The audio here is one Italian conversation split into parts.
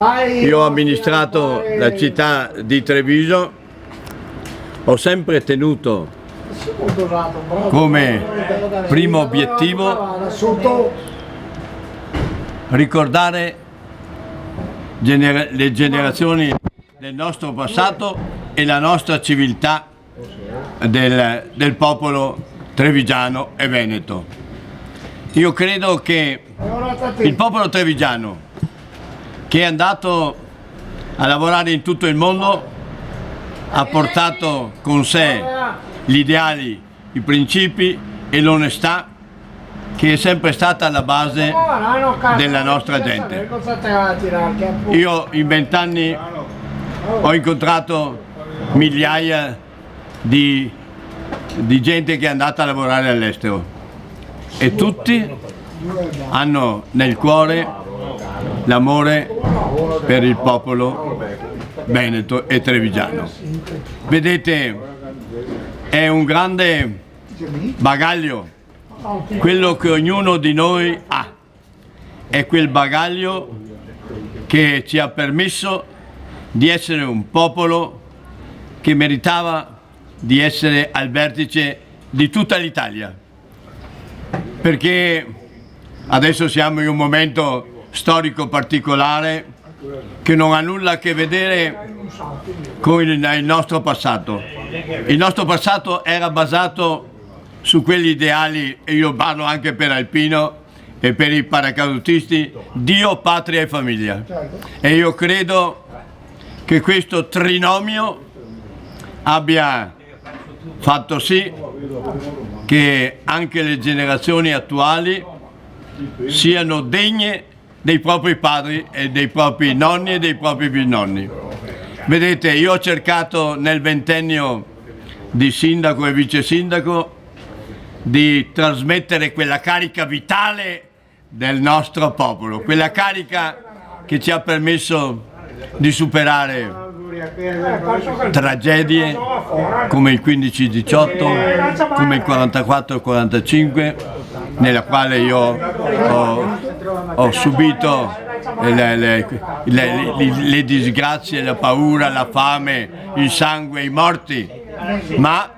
Io ho amministrato la città di Treviso, ho sempre tenuto come primo obiettivo ricordare le generazioni del nostro passato e la nostra civiltà del popolo trevigiano e veneto. Io credo che il popolo trevigiano, che è andato a lavorare in tutto il mondo, ha portato con sé gli ideali, i principi e l'onestà che è sempre stata alla base della nostra gente. Io in 20 anni ho incontrato migliaia di gente che è andata a lavorare all'estero e tutti hanno nel cuore l'amore per il popolo veneto e trevigiano. Vedete, è un grande bagaglio quello che ognuno di noi ha, è quel bagaglio che ci ha permesso di essere un popolo che meritava di essere al vertice di tutta l'Italia, perché adesso siamo in un momento storico particolare che non ha nulla a che vedere con il nostro passato. Il nostro passato era basato su quegli ideali, e io parlo anche per Alpino e per i paracadutisti: Dio, patria e famiglia. E io credo che questo trinomio abbia fatto sì che anche le generazioni attuali siano degne dei propri padri e dei propri nonni e dei propri bisnonni. Vedete, io ho cercato nel ventennio di sindaco e vice sindaco di trasmettere quella carica vitale del nostro popolo, quella carica che ci ha permesso di superare tragedie come il 15-18, come il 44-45, nella quale io ho subito le disgrazie, la paura, la fame, il sangue, i morti, ma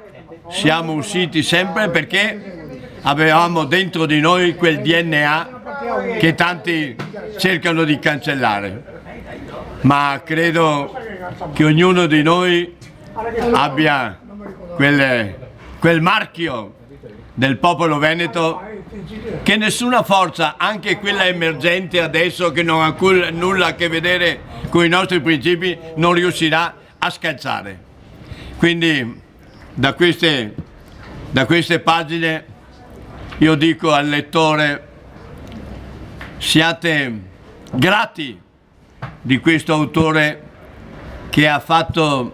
siamo usciti sempre perché avevamo dentro di noi quel DNA che tanti cercano di cancellare. Ma credo che ognuno di noi abbia quel marchio del popolo veneto che nessuna forza, anche quella emergente adesso che non ha nulla a che vedere con i nostri principi, non riuscirà a scalzare. Quindi da queste pagine io dico al lettore: siate grati di questo autore che ha fatto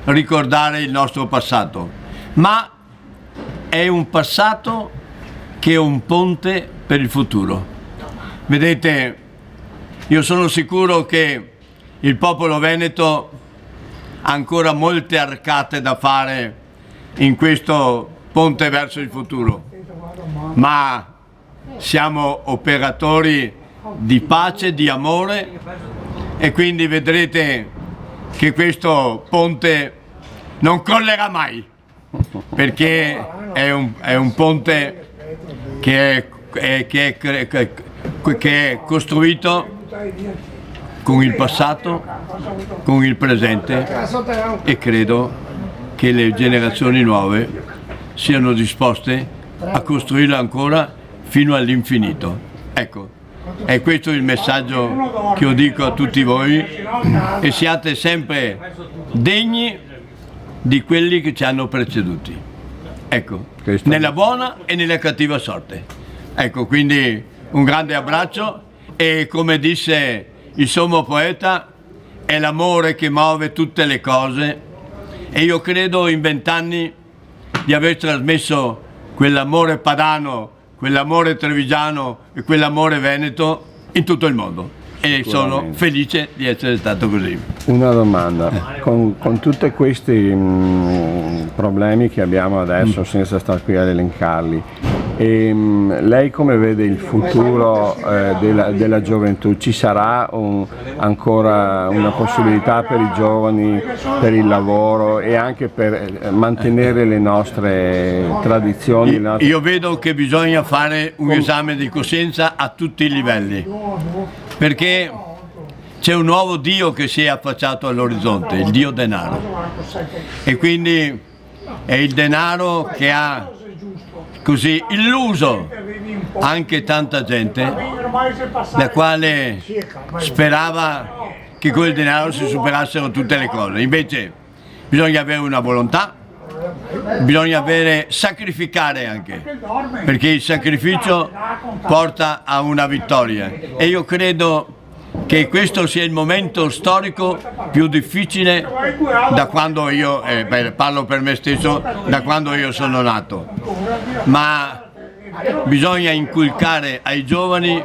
ricordare il nostro passato, ma è un passato che è un ponte per il futuro. Vedete, io sono sicuro che il popolo veneto ha ancora molte arcate da fare in questo ponte verso il futuro, ma siamo operatori di pace, di amore, e quindi vedrete che questo ponte non crollerà mai, perché è un ponte che è costruito con il passato, con il presente, e credo che le generazioni nuove siano disposte a costruirlo ancora fino all'infinito. Ecco, è questo il messaggio che io dico a tutti voi, e siate sempre degni di quelli che ci hanno preceduti. Ecco, nella buona e nella cattiva sorte. Ecco, quindi un grande abbraccio, e come disse il sommo poeta, è l'amore che muove tutte le cose, e io credo in 20 anni di aver trasmesso quell'amore padano, quell'amore trevigiano e quell'amore veneto in tutto il mondo, e sono felice di essere stato così. Una domanda, con tutti questi problemi che abbiamo adesso, senza star qui ad elencarli, Lei come vede il futuro della gioventù? Ci sarà ancora una possibilità per i giovani, per il lavoro e anche per mantenere le nostre tradizioni? Io vedo che bisogna fare un esame di coscienza a tutti i livelli, perché c'è un nuovo Dio che si è affacciato all'orizzonte, il Dio denaro, e quindi è il denaro che ha così illuso anche tanta gente, la quale sperava che con il denaro si superassero tutte le cose. Invece bisogna avere una volontà, bisogna sacrificare anche, perché il sacrificio porta a una vittoria, e io credo che questo sia il momento storico più difficile da quando io, parlo per me stesso, da quando io sono nato, ma bisogna inculcare ai giovani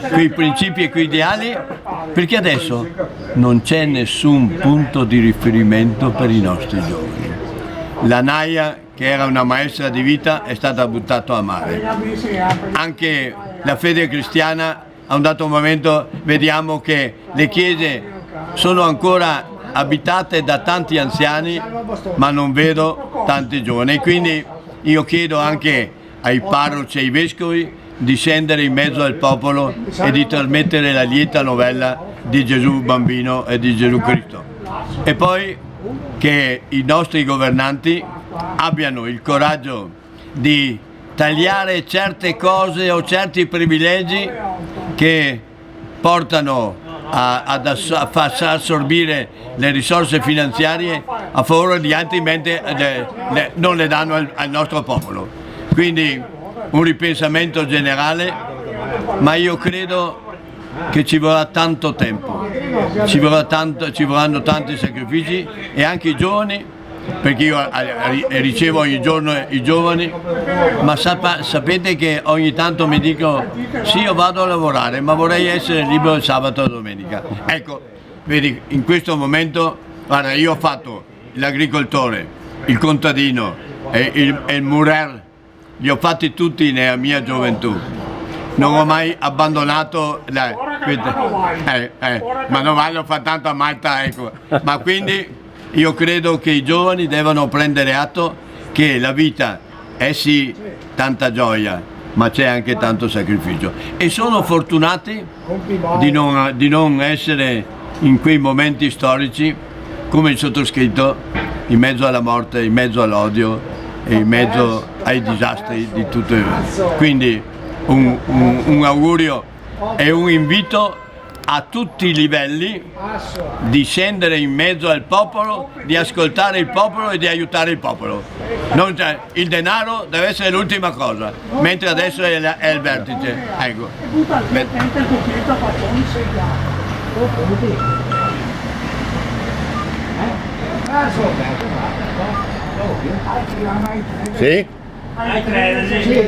quei principi e quei ideali, perché adesso non c'è nessun punto di riferimento per i nostri giovani. La Naia, che era una maestra di vita, è stata buttata a mare. Anche la fede cristiana, a un dato momento vediamo che le chiese sono ancora abitate da tanti anziani, ma non vedo tanti giovani. Quindi io chiedo anche ai parroci e ai vescovi di scendere in mezzo al popolo e di trasmettere la lieta novella di Gesù bambino e di Gesù Cristo. E poi che i nostri governanti abbiano il coraggio di tagliare certe cose o certi privilegi che portano a far assorbire le risorse finanziarie a favore di altri, mentre non le danno al nostro popolo. Quindi un ripensamento generale, ma io credo che ci vorrà tanto tempo, ci vorranno tanti sacrifici, e anche i giovani, perché io ricevo ogni giorno i giovani, ma sapete che ogni tanto mi dicono sì, io vado a lavorare, ma vorrei essere libero il sabato e la domenica. Ecco, vedi, in questo momento, guarda, io ho fatto l'agricoltore, il contadino e il murer, li ho fatti tutti nella mia gioventù. Non ho mai abbandonato Manovale fa tanto a Malta, ecco. Ma quindi io credo che i giovani devono prendere atto che la vita è sì tanta gioia, ma c'è anche tanto sacrificio, e sono fortunati di non essere in quei momenti storici come il sottoscritto, in mezzo alla morte, in mezzo all'odio e in mezzo ai disastri di tutto il mondo. Quindi un augurio e un invito a tutti i livelli di scendere in mezzo al popolo, di ascoltare il popolo e di aiutare il popolo. Il denaro deve essere l'ultima cosa, mentre adesso è il vertice. Ecco. Sì?